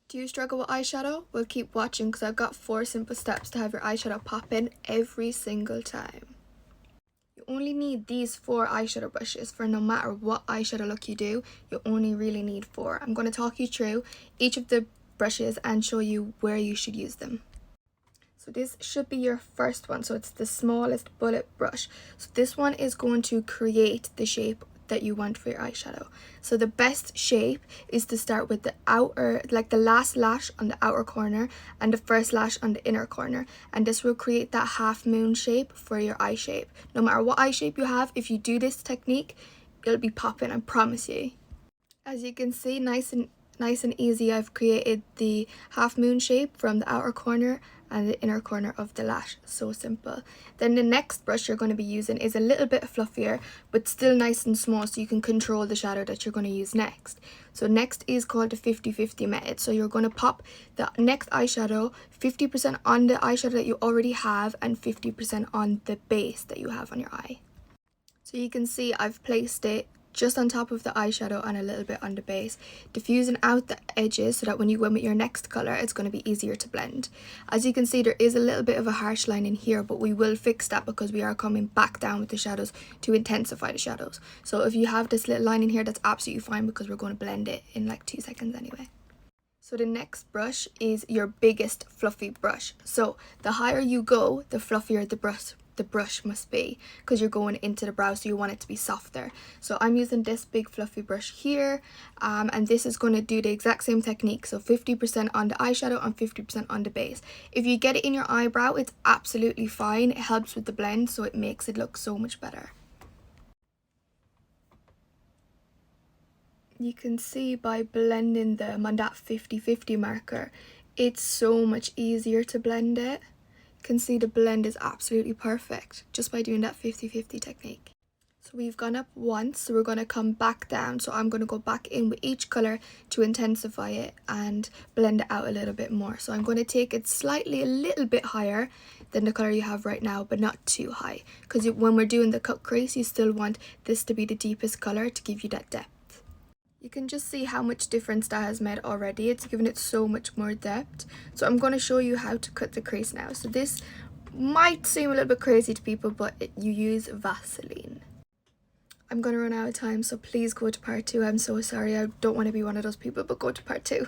Do you struggle with eyeshadow? Well, keep watching because I've got 4 simple steps to have your eyeshadow pop in every single time. You only need these 4 eyeshadow brushes for no matter what eyeshadow look you do. You only really need 4. I'm going to talk you through each of the brushes and show you where you should use them. So this should be your first one. So it's the smallest bullet brush. So this one is going to create the shape that you want for your eyeshadow. So the best shape is to start with the outer, like the last lash on the outer corner and the first lash on the inner corner, and this will create that half moon shape for your eye shape. No matter what eye shape you have, if you do this technique, it'll be popping, I promise you. As you can see, nice and easy, I've created the half moon shape from the outer corner and the inner corner of the lash. So simple. Then the next brush you're going to be using is a little bit fluffier but still nice and small, so you can control the shadow that you're going to use next. So next is called the 50-50 method. So you're going to pop the next eyeshadow 50% on the eyeshadow that you already have and 50% on the base that you have on your eye. So you can see I've placed it just on top of the eyeshadow and a little bit on the base, diffusing out the edges so that when you go in with your next colour, it's going to be easier to blend. As you can see, there is a little bit of a harsh line in here, but we will fix that because we are coming back down with the shadows to intensify the shadows. So if you have this little line in here, that's absolutely fine because we're going to blend it in like 2 seconds anyway. So the next brush is your biggest fluffy brush. So the higher you go, the fluffier the brush must be, because you're going into the brow, so you want it to be softer. So I'm using this big fluffy brush here, and this is going to do the exact same technique. So 50% on the eyeshadow and 50% on the base. If you get it in your eyebrow, it's absolutely fine. It helps with the blend, so it makes it look so much better. You can see by blending them on that 50-50 marker, it's so much easier to blend it. Can see the blend is absolutely perfect just by doing that 50-50 technique. So we've gone up once, so we're going to come back down. So I'm going to go back in with each colour to intensify it and blend it out a little bit more. So I'm going to take it slightly a little bit higher than the colour you have right now, but not too high, because when we're doing the cut crease, you still want this to be the deepest colour to give you that depth. You can just see how much difference that has made already. It's given it so much more depth. So I'm going to show you how to cut the crease now. So this might seem a little bit crazy to people, but you use Vaseline. I'm going to run out of time, so please go to part 2. I'm so sorry. I don't want to be one of those people, but go to part 2.